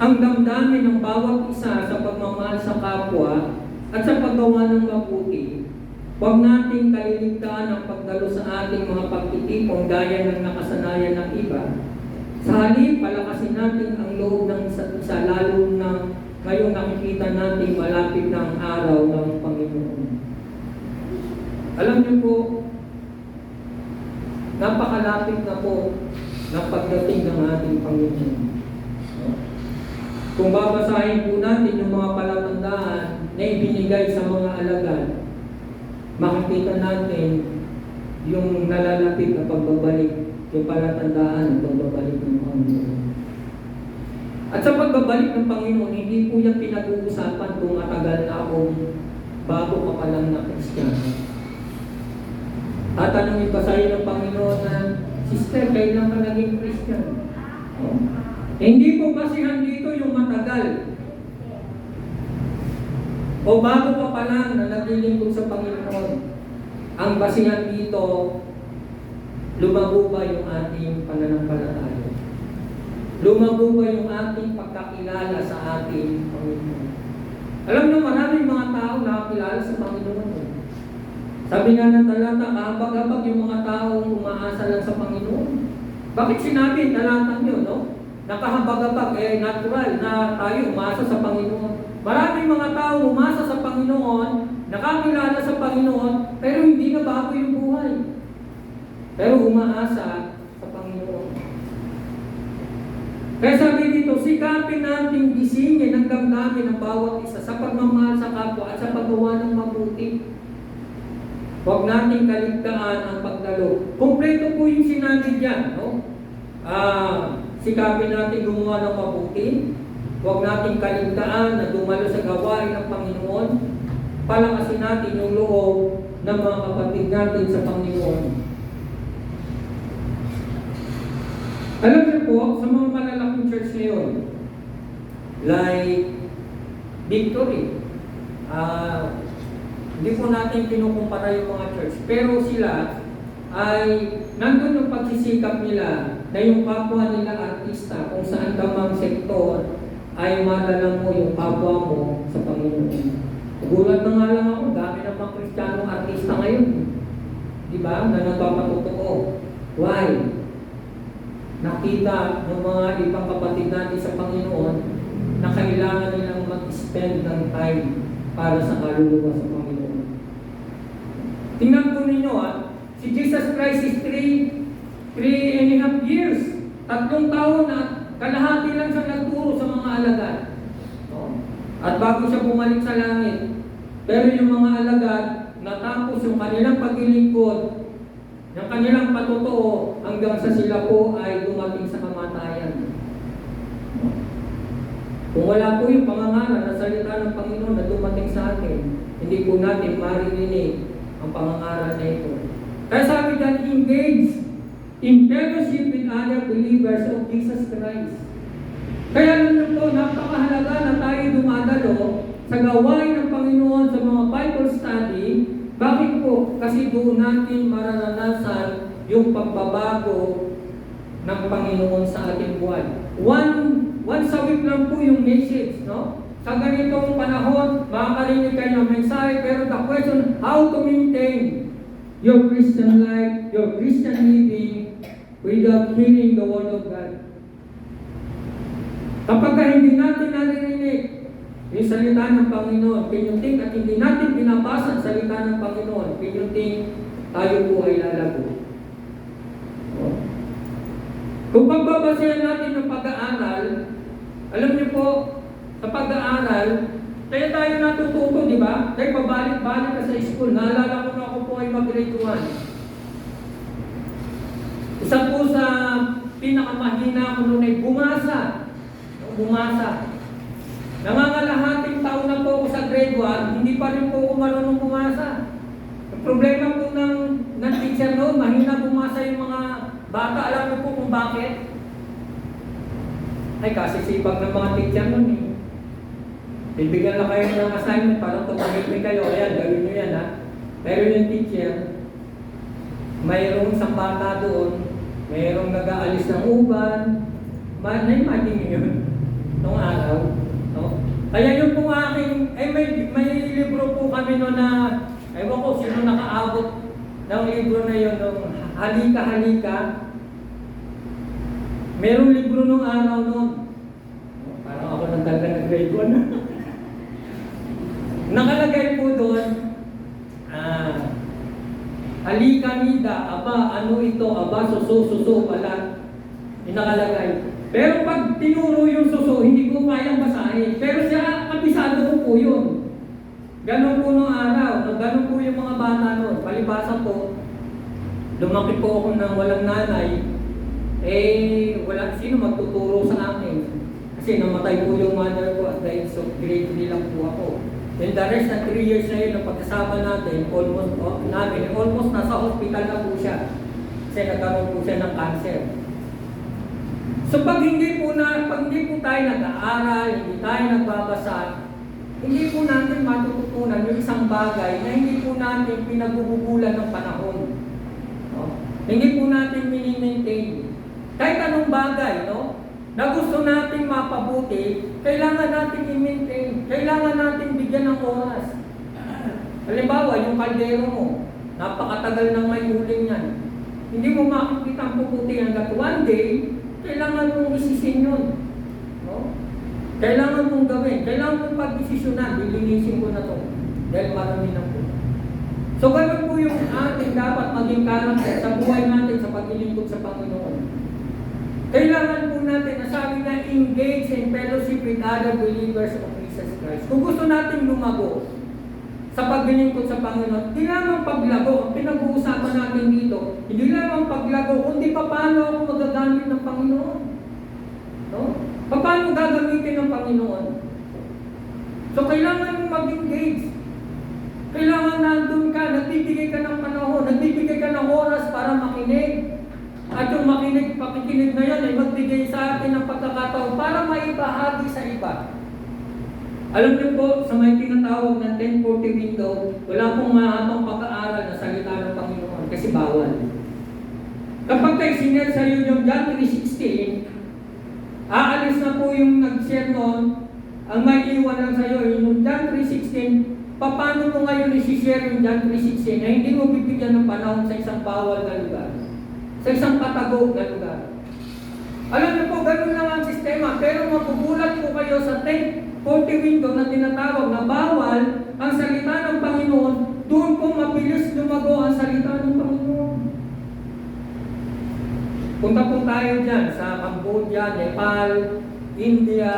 ang damdamin ng bawat isa sa pagmamahal sa kapwa at sa paggawa ng mabuti. Huwag nating kaliligtaan ang pagdalo sa ating mga pagtitipong gaya ng nakasanayan ng iba. Sa halip, palakasin natin ang loob ng isa't isa, lalo na ngayong nakikita natin malapit ng araw ng Panginoon. Alam niyo po, napakalapit na po ng pagdating ng ating Panginoon. Kung babasahin po natin yung mga palatandaan na ibinigay sa mga alagad, makikita natin yung nalalapit na pagbabalik, yung palatandaan ng pagbabalik ng Panginoon. At sa pagbabalik ng Panginoon, hindi po yan pinag-uusapan kung matagal na akong bago ka pa lang na Kristiyano. Tatanungin pa sa'yo ng Panginoon na, Sister, kailan ka naging Christian? Oh. Hindi po basihan dito yung matagal. O bago pa pa lang na naglilingkod sa Panginoon. Ang basihan dito, lumago ba yung ating pananampalataya? Lumago ba yung ating pagkakilala sa ating Panginoon? Alam nyo, maraming mga tao nakakilala sa Panginoon. Sabi nga ng talata, kahabag-habag yung mga taong umaasa lang sa Panginoon. Bakit sinabi talatang yun, no? Nakahabag-habag, natural na tayo umasa sa Panginoon. Maraming mga tao umasa sa Panginoon, nakakilala sa Panginoon, pero hindi na bago yung buhay. Pero umaasa sa Panginoon. Kaya sabi dito, sikapin natin gisingin ang damdamin ng bawat isa sa pagmamahal sa kapwa at sa paggawa ng mabuti. Huwag nating kaligtaan ang pagdalo. Kompleto po yung sinabi dyan, no? Sikapin natin gumawa ng mabuti. Huwag nating kaligtaan na dumalo sa gawain ng Panginoon. Palakasin natin yung loob ng mga kapatid natin sa Panginoon. Alam niyo po, sa mga malalaking church ngayon, like Victory, hindi po natin kinukumpara yung mga church, pero sila ay nandun yung pagsisikap nila na yung kapwa nila artista, kung saan ka mang sektor, ay madala mo yung kapwa mo sa Panginoon. Gulat na nga lang ako, dami ng mga Kristiyanong artista ngayon. Diba? Na nagpapatotoo. Why? Nakita ng mga ibang kapatid natin sa Panginoon na kailangan nilang mag-spend ng time para sa kaluluwa sa Panginoon. Tingnan po ninyo si Jesus Christ is 3.5 years. 3 taon na kalahati lang siya nagturo sa mga alagad. At bago siya bumalik sa langit. Pero yung mga alagad, natapos yung kanilang paglilingkod, yung kanilang patotoo, hanggang sa sila po ay dumating sa kamatayan. Kung wala po yung pangangaral na salita ng Panginoon na dumating sa atin, hindi po natin maririnig ang pangangaral na ito. Kaya sabi dyan, engage in fellowship with other believers of Jesus Christ. Kaya naman po, napakahalaga na tayo dumadalo sa gawain ng Panginoon sa mga Bible study. Bakit po? Kasi doon natin mararanasan yung pagbabago ng Panginoon sa ating buhay. Once a week lang po yung message, no? Sa ganitong panahon, makakarinig kayo ng mensahe, pero the question, how to maintain your Christian life, your Christian living, without hearing the Word of God. Kapag hindi natin naririnig yung salita ng Panginoon, pinyunting at hindi natin binabasa ang salita ng Panginoon, pinyunting tayo po ay lalago. Kung pagbabasayan natin ng pag-aaral, alam niyo po, sa pag-aaral, kaya tayo natututo, di ba? Kaya pabalik-balik ka sa school. Naalala ko na ako po ay mag-grade 1. Isa po sa pinakamahina ko noon ay bumasa. Nangangalahating taon na po ako sa grade 1, hindi pa rin po ako marunong bumasa. Ang problema po ng teacher noon, mahina bumasa yung mga bata. Alam niyo po kung bakit? Ay, kasi sipag ng mga teacher noon eh. Bibigyan lang kayo ng assignment, parang tumahimik kayo. Ayan, gawin nyo yan ha. Pero yung teacher, mayroong isang bata doon, mayroong nag-aalis ng uban. Na-imagine nyo yun noong araw. No? Kaya yung po aking, may libro po kami noon na, ewan ko sino nakaabot ng libro na yun, nung Halika. Merong libro nung araw noon. Parang ako nang talaga nag-grade 1. Nakalagay po doon, halika nida, aba, ano ito, aba, suso, pala. Nakalagay. Pero pag tinuro yung suso, hindi ko kayang basahin. Pero siya, kabisado ko po yun. Ganon po nung araw, ganon po yung mga bata noon. Palibasa po, lumaki po ako ng walang nanay, wala sino magtuturo sa akin. Kasi namatay po yung mother ko at the age of grade 3 lang po ako. And the rest na 3 years na yun, na pagkasama natin, almost nasa hospital na po siya. Kasi nagkaroon po siya ng cancer. So pag hindi po tayo nag-aaral, hindi tayo nagbabasa, hindi po natin matututunan yung isang bagay na hindi po natin pinagugugulan ng panahon. No? Hindi po natin mini-maintain. Kahit anong bagay, no? Na gusto natin mapabuti, kailangan natin i-maintain, kailangan natin bigyan ng oras. Halimbawa, yung kaldero mo, napakatagal nang may uling yan. Hindi mo makikita ang puputi hanggat one day, kailangan mong isisin yun. No? Kailangan mong gawin, kailangan mong pag-desisyonan, lilinisin ko na to, dahil marami na po. So, ganun po yung ating dapat maging karakter sa buhay natin sa paglilingkod sa Panginoon. Kailangan po natin, nasabi na, engage in fellowship with other believers of Jesus Christ. Kung gusto natin lumago sa paglilingkod sa Panginoon, hindi lamang paglago, ang pinag-uusapan natin dito, hindi lamang paglago, kundi paano ako magagamit ng Panginoon. No? Paano gagamitin ng Panginoon? So, kailangan mo mag-engage. Kailangan nandun ka, nagbibigay ka ng panahon, nagbibigay ka ng oras para makinig. At yung pakikinig na yan ay magbigay sa atin ng pagkakataon para maibahagi sa iba. Alam niyo po, sa may tinatawag ng 1040 window, wala pong mahabang pag-aaral na salita ng Panginoon kasi bawal. Kapag kayo sinare sa iyo yung John 3:16, aalis na po yung nag-share noon, ang may iwan lang sa iyo, yung John 3:16, paano mo ngayon isi-share yung John 3:16 na hindi mo bibigyan ng panahon sa isang bawal na lugar? Sa isang patagog na lugar. Alam niyo po, ganun lang ang sistema. Pero magugulat po kayo sa 1040 window na tinatawag na bawal ang salita ng Panginoon, doon po mabilis lumago ang salita ng Panginoon. Punta po tayo dyan sa Cambodia, Nepal, India.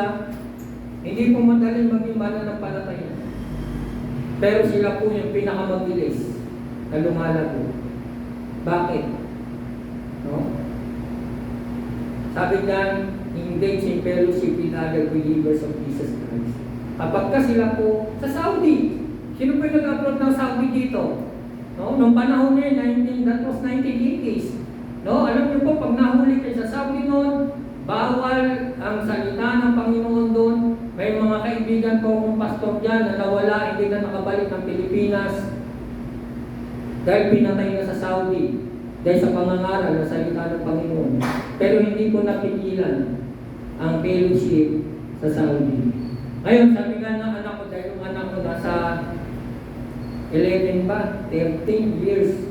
Hindi po madaling maging mananampalataya. Pero sila po yung pinakamabilis na lumalago. Bakit? No? Sabi diyan, engage in fellowship with other believers of Jesus Christ. Kapag ka sila po sa Saudi, sino po yung nag-upload ng Saudi dito? No? Noong panahon na yun, that was 1980s. No? Alam niyo po, pag nahuli kayo sa Saudi noon, bawal ang salita ng Panginoon doon. May mga kaibigan po akong pastor dyan na nawala, hindi na nakabalik ng Pilipinas dahil pinatay na sa Saudi dahil sa pangangaral na salita ng Panginoon. Pero hindi ko napigilan ang fellowship sa Saudi. Ngayon, sabi nga ng anak ko, dahil yung anak ko nasa 11 ba? 13 years.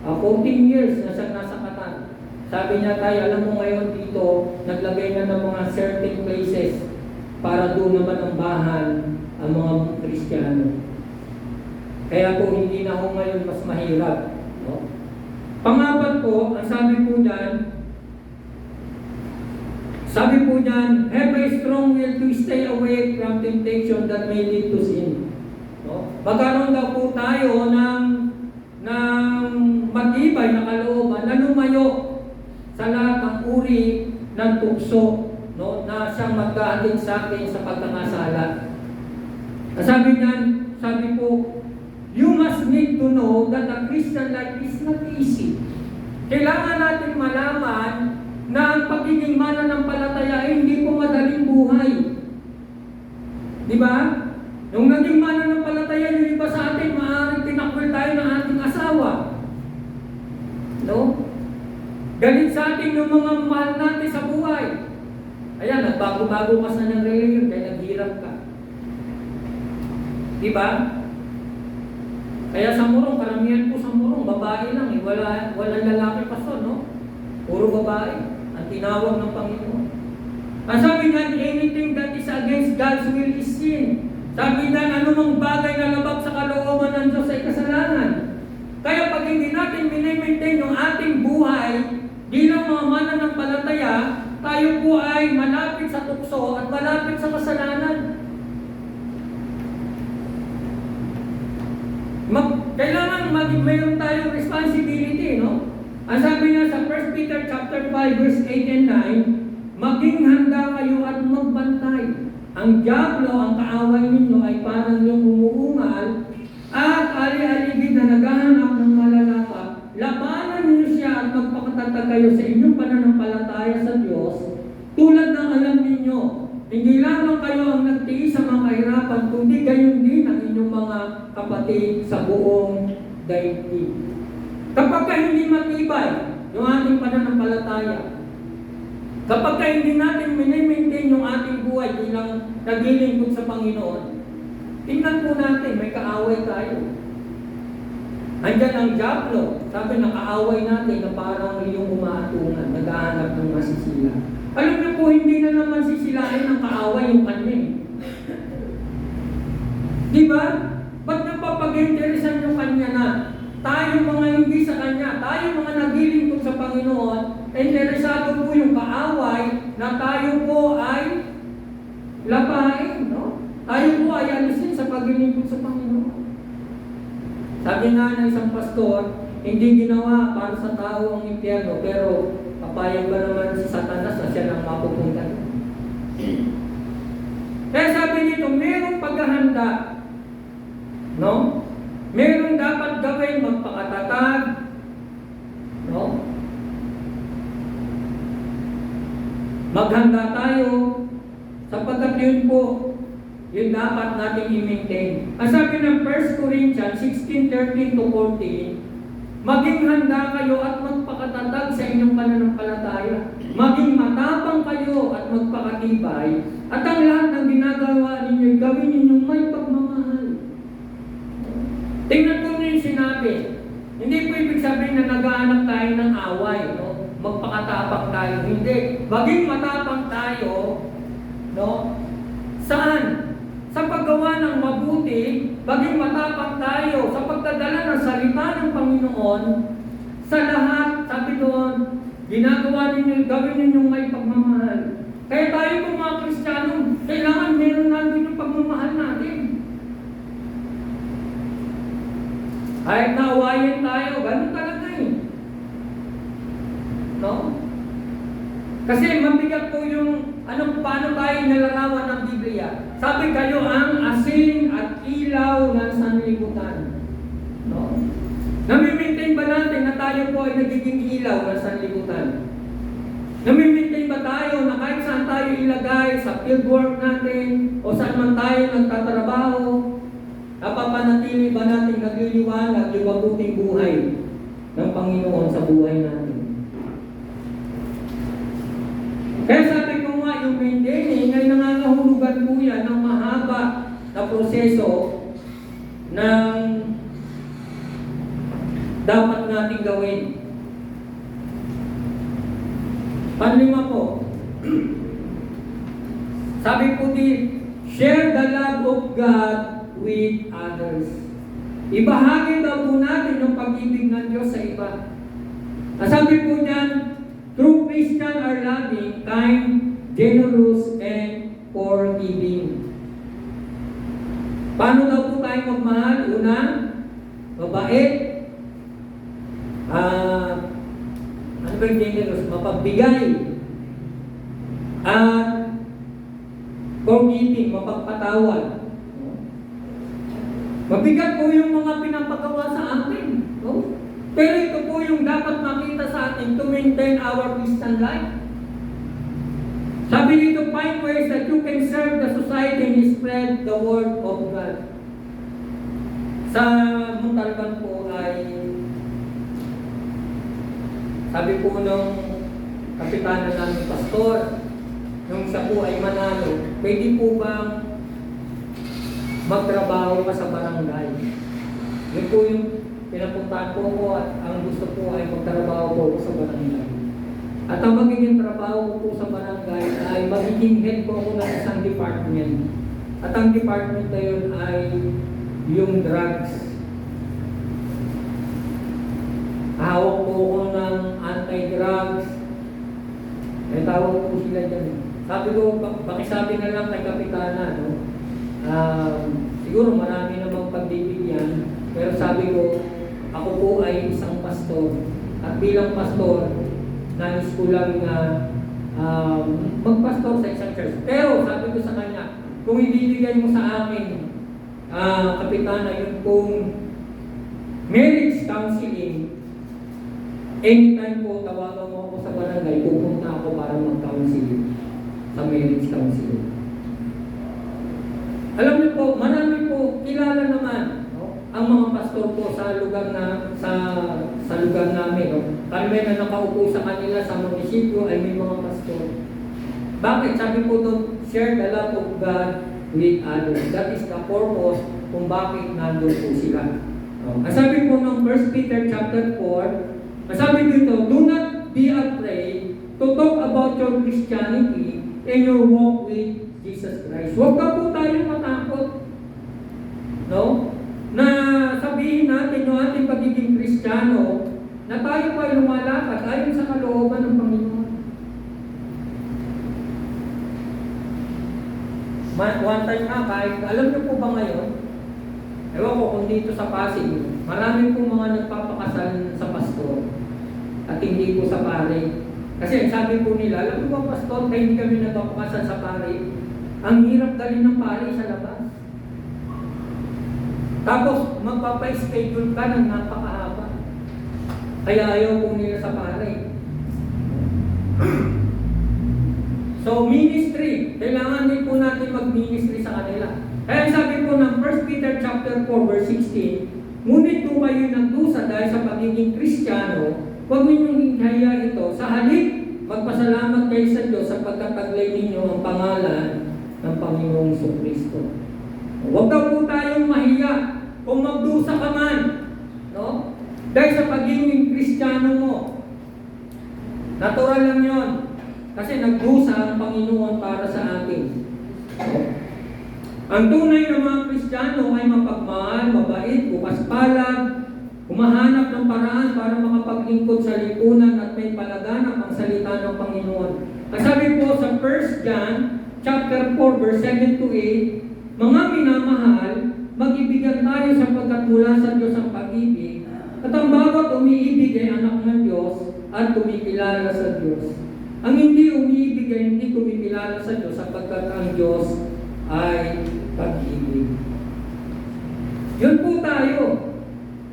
14 years na siya nasa Qatar. Sabi niya, tayo, alam mo ngayon dito, naglagay na ng mga certain places para doon naman ang bahan ang mga Kristiyano. Kaya po, hindi na ako ngayon mas mahirap. No? Pangapat po, ang sabi po dyan, have a strong will to stay away from temptation that may lead to sin. No? Magkaroon daw po tayo ng matibay na kalooban na lumayo sa lahat ng uri ng tukso, no, na siyang maghahatid sa atin sa pagkakasala. Sabi po, you must need to know that a Christian life is not easy. Kailangan natin malaman na ang pagiging mananampalataya ay hindi po madaling buhay. Di ba? Nung naging mananampalataya, yung iba sa atin, maaaring tinakwil tayo ng ating asawa. No? Galit sa atin yung mga mahal natin sa buhay. Ayan, nagbago-bago ka sa ng reliyon dahil naghirap ka. Di ba? Kaya sa murong, karamihan po sa murong, babae lang eh. Walang lalaki pa so, no? Puro babae. Ang tinawag ng Panginoon. Ang sabi niya, anything that is against God's will is sin. Sabi niya, anumang bagay na labag sa kalooban ng Diyos ay kasalanan. Kaya pag hindi natin minimaintain yung ating buhay, bilang mga mananampalataya, tayo po ay malapit sa tukso at malapit sa kasalanan. Kailangan mayroon tayong responsibility, no? Ang sabi niya sa 1 Peter chapter 5 verse 8 and 9, maging handa kayo at magbantay. Ang diablo, ang kaaway ninyo ay parang yung umuungal at ali-aligid na naghahanap ng malalaka. Labanan niyo siya at magpakatatag kayo sa inyong pananampalataya sa Diyos tulad ng alam ninyo. Hindi lamang kayo ang nagtiis sa mga kahirapan, kundi gayon din ang inyong mga kapatid sa buong daigdig. Kapag hindi matibay yung ating pananampalataya, kapag hindi natin minimaintain yung ating buhay bilang naglilingkod sa Panginoon, tingnan po natin, may kaaway tayo. Andyan ang diablo, sabi na kaaway natin na parang yung umaatungan, naghahanap ng masisila. Alam niyo po, hindi na naman sisilain ng kaaway yung kanya. Di ba? Ba't napapag-interesan yung kanya na tayo mga hindi sa kanya, tayo mga naglilingkod sa Panginoon, interesado po yung kaaway na tayo po ay lapain, no? Tayo po ay alisin sa paglilingkod sa Panginoon. Sabi nga ng isang pastor, hindi ginawa para sa tao ang impyerno, pero papayag ba naman si Satanas na siya lang mapupunta? Kaya sabi nito, mayroong paghahanda, no? Mayroong dapat gawin, magpakatatag, no? Maghanda tayo, sapagkat yun po, yun dapat natin i-maintain. Ang sabi ng 1 Corinthians 16:13 to 14, maging handa kayo at magpakatatag sa inyong pananampalataya. Maging matapang kayo at magpakatibay. At ang lahat ng ginagawa ninyo, gawin ninyong may pagmamahal. Tingnan po niyo yung sinabi. Hindi po ibig sabihin na nag-aanap tayo ng away, no? Magpakatapang tayo. Hindi. Maging matapang tayo, no? Saan? Sa paggawa ng mabuti, maging matapang tayo sa pagdadala ng salita ng Panginoon sa lahat, sabi doon, ginagawa ninyo, gawin ninyong may pagmamahal. Kaya tayo po mga Kristiyano, kailangan meron natin yung pagmamahal natin. Kahit naawayin tayo, ganun talaga eh. No? Kasi mabigat po yung paano tayo nalarawan ng Biblia. Sabi kayo ang asin at ilaw ng sanlibutan. No? Nami-maintain ba natin na tayo po ay nagiging ilaw ng sanlibutan? Nami-maintain din ba tayo na kahit saan tayo ilagay, sa fieldwork natin, o saan man tayo nagtatrabaho, napapanatili ba natin nagliliwanag yung mabuting buhay ng Panginoon sa buhay natin? Kaya sabi ko nga, yung maintaining ay nangangahulugan po yan ng mahaba na proseso ng dapat nating gawin. Panlima po, sabi po din, share the love of God with others. Ibahagi daw po natin yung pag-ibig ng Diyos sa iba. Sabi po niyan, true Christian are loving, kind, generous, and forgiving. Paano daw po tayo magmahal? Una, mabait, ano ba yung generous? Mapagbigay, at forgiving, mapagpatawad. Mabigat po yung mga pinapagawa sa atin. No? Pero ito po yung dapat makita sa atin to maintain our Christian life. Sabi dito, find ways that you can serve the society and spread the word of God. Sa Montalban po ay, sabi po nung kapitana namin pastor, nung siya po ay manalo, pwede po bang magtrabaho pa sa barangay? Yun po yung pinapuntahan po ko at ang gusto po ay magtrabaho po ko sa barangay. At ang magiging trabaho ko po sa barangay ay magiging head po ako ng isang department. At ang department na yun ay yung drugs. Hawak po ako ng anti-drugs. May tawag po sila dyan. Sabi ko, pakisabi na lang kay kapitana, no? Siguro marami namang pagbibigyan, pero sabi ko, ako po ay isang pastor. At bilang pastor, nais ko lang na magpastor sa isang church. Pero sabi ko sa kanya, kung ibibigay mo sa akin, kapitana, yun pong marriage counseling, anytime po tawagan mo ako sa barangay, pupunta ako para mag-counseling sa marriage counseling. Alam niyo po, marami po kilala naman, no? Ang mga pastor po sa lugar na sa lugar namin, no? Kami na nakaupo sa kanila sa munisipyo ay may mga pastor. Bakit? Sabi po doon, share the love of God with others. That is the purpose kung bakit nandun po sila. No? Sabi po ng 1 Peter chapter 4, sabi dito, do not be afraid to talk about your Christianity and your walk with Jesus Christ. Huwag ka po tayong matakot. No? Na sabihin natin yung ating pagiging Kristiyano na tayo po ay lumalakad ayon sa kalooban ng Panginoon. One time na, kahit alam niyo po ba ngayon, ewan ko kung dito sa Pasig, marami po mga nagpapakasal sa pastor at hindi po sa pare. Kasi sabi po nila, alam mo ba pastor, kaya hindi kami nagpapakasal sa pare, ang hirap dalhin ng pare sa labas. Tapos, magpapa-schedule ka ng napakahaba. Kaya ayaw po nila sa pare. So, ministry. Kailangan din po natin mag-ministry sa kanila. Kaya sabi po ng 1 Peter chapter 4, verse 16, ngunit kung kayo nagdusa dahil sa pagiging Kristiyano, huwag ninyong hinhaya ito. Sa halip, magpasalamat kayo sa Diyos sa pagkataglay ninyo ang pangalan ng Panginoong Kristo. Huwag daw po tayong mahiya kung magdusa ka man, no? Dahil sa pagiging Kristiyano mo. Natural lang yon. Kasi nagdusa ang Panginoon para sa atin. Ang tunay na mga Kristiyano ay mapagmahal, mabait, bukas palad, humahanap ng paraan para makapaglingkod sa lipunan at may palaganap ang salita ng Panginoon. Ang sabi po sa 1 John chapter 4 verse 7 to 8, mga minamahal, mag-ibigan tayo sapagkat mula sa Diyos ang pag-ibig, at ang bawat umiibig ay anak ng Diyos at kumikilala sa Diyos. Ang hindi umiibig ay hindi kumikilala sa Diyos sapagkat ang Diyos ay pag-ibig. Yun po tayo,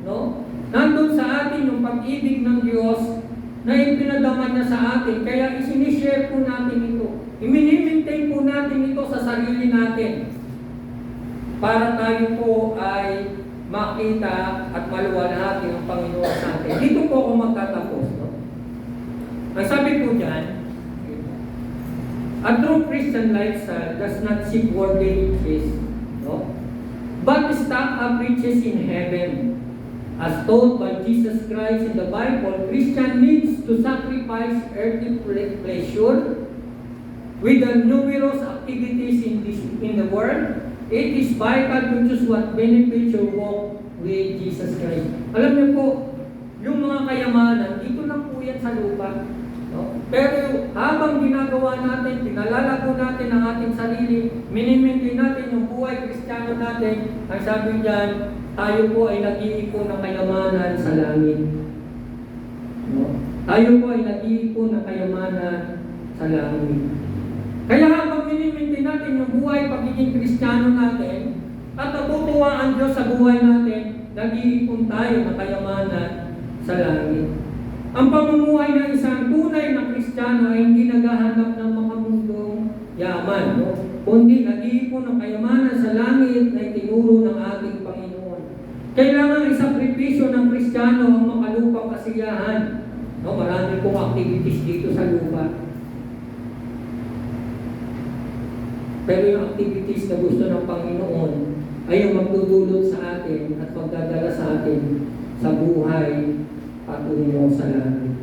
no? Nandun sa atin yung pag-ibig ng Diyos na ipinadama niya sa atin. Kaya isinishare po natin ito. I-maintain po natin ito sa sarili natin. Para tayo po ay makita at maluwalhati ang Panginoon sa atin. Dito po ako magtatapos. No? Ang sabi po dyan, a true Christian lifestyle does not seek worldly riches, no? But stock up riches in heaven. As told by Jesus Christ in the Bible, Christian needs to sacrifice earthly pleasure with the numerous activities in the world. It is vital to choose what benefits your walk with Jesus Christ. Alam niyo po, yung mga kayamanan, dito lang po yan sa lupa. No? Pero habang ginagawa natin, pinalalago natin ang ating sarili, minimaintain natin yung buhay Kristiyano natin, ang sabi diyan, tayo po ay nag-iipon ng kayamanan sa langit. No? Tayo po ay nag-iipon ng kayamanan sa langit. Kaya habang minimaintain natin yung buhay pagiging Kristiyano natin, at natutuwa ang Diyos sa buhay natin, nag-iipon tayo ng kayamanan sa langit. Ang pamumuhay ng isang tunay na Kristiyano ay hindi naghahanap ng makamundong yaman, no? Kundi nag-iipon ng kayamanan sa langit na itinuro ng ating Panginoon. Kailangan isakripisyo ng Kristiyano ang makalupang kasiyahan. No? Marami pong activities dito sa lupa. Pero yung activities na gusto ng Panginoon ay yung magdudulot sa atin at magdadala sa atin sa buhay patungo sa langit.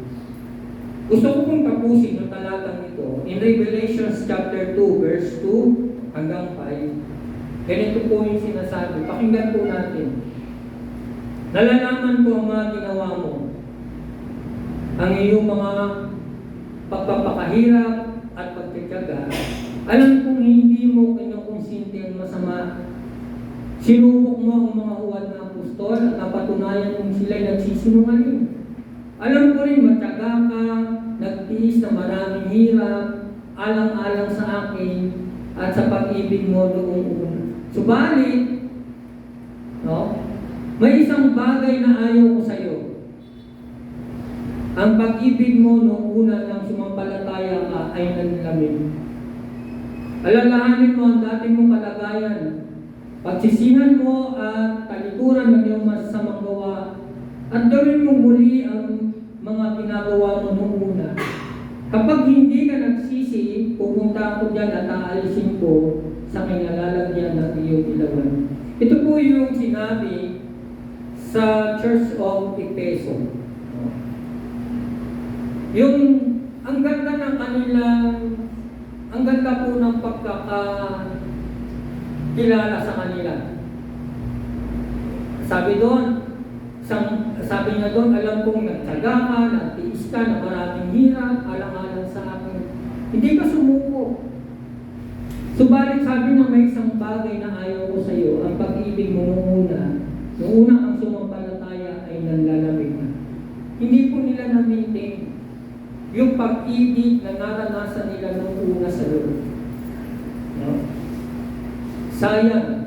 Gusto ko pong tapusin yung talatang ito in Revelation chapter 2 verse 2 hanggang 5. Ganito po yung sinasabi. Pakinggan po natin. Nalalaman ko ang mga ginawa mo, ang iyong mga pagpapakahirap at pagtitiyaga. Alam kong hindi mo kinukonsinte ang masama. Sinubok mo ang mga huwad na apostol at napatunayan kung sila'y nagsisinungaling. Alam ko rin matyaga ka, nagtiis na maraming hirap, alang-alang sa akin at sa pag-ibig mo noong una. Subalit, no, may isang bagay na ayaw ko sa iyo. Ang pag-ibig mo noong una nang sumampalataya ka ay nanlamin. Alalahanin mo ang dati mong kalagayan, pagsisihan mo at talikuran ng iyong masasamang gawa, at gawin mo muli ang mga ginagawa mo noong una. Kapag hindi ka nagsisi, pupunta ako dyan at aalisin ko sa kinalalagyan ng iyong ilawan. Ito po yung sinabi sa Church of Ephesus. Yung ang ganda ng kanilang ang ganda po ng pagkakakilala sa kanila. Sabi niya doon, alam kong nagtyaga ka, nagtiis ka, na maraming hirap, alang-alang sa akin. Hindi ka sumuko. Subalit sabi niya, may isang bagay na ayaw ko sa iyo, ang pag-ibig mo noong una ang sumampalataya ay nanlalamig na. Hindi po nila na-maintain yung pag-ibig na naranasan nila nung una sa Lord. No? Sayang.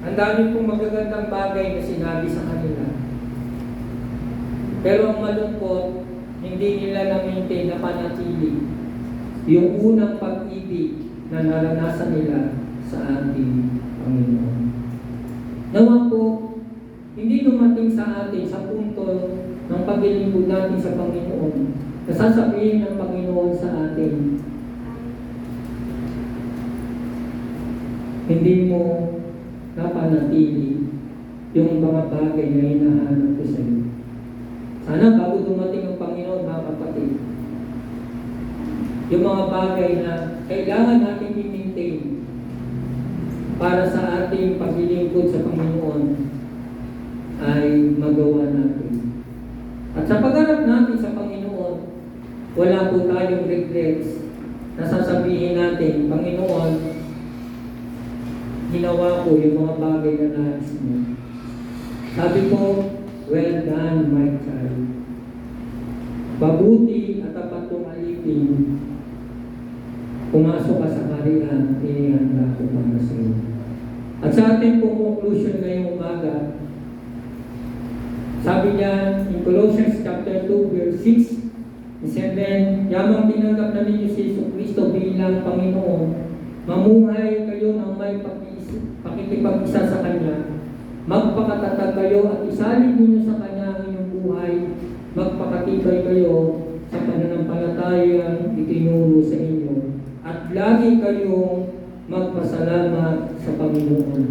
Ang dami pong magagandang bagay na sinabi sa kanila. Pero ang malungkot, hindi nila na-maintain na panatili yung unang pag-ibig na naranasan nila sa ating Panginoon. Nawa po, hindi dumating sa atin sa punto ng paglilingkod natin sa Panginoon na sasabihin ng Panginoon sa atin, hindi mo napanatili yung mga bagay na hinahanap ko sa iyo. Sana bago dumating ang Panginoon, mga kapatid, yung mga bagay na kailangan natin i-maintain para sa ating paglilingkod sa Panginoon ay magawa natin. At sa pagharap natin sa Panginoon, wala po tayong regrets na sasabihin natin, Panginoon, ginawa ko yung mga bagay na nais mo. Sabi ko, well done, my child. Mabuti at tapat kong alipin, pumasok ka sa kariyan, inihanda ko para sa iyo. At sa ating pong conclusion ngayong umaga, Sabi niya in Colossians chapter 2 verse 6 and 7, yamang tinanggap na ninyo si Jesucristo bilang Panginoon, mamuhay kayo ng may pakikipag-isa sa Kanya, magpakatatag kayo at isalin ninyo sa Kanya ang inyong buhay, magpakatibay kayo sa pananampalatayang itinuro sa inyo, at lagi kayong magpasalamat sa Panginoon.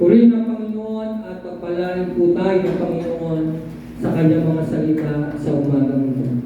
Purihin ang Panginoon at pagpalain po tayo ng Panginoon sa Kanyang mga salita sa umagang ito.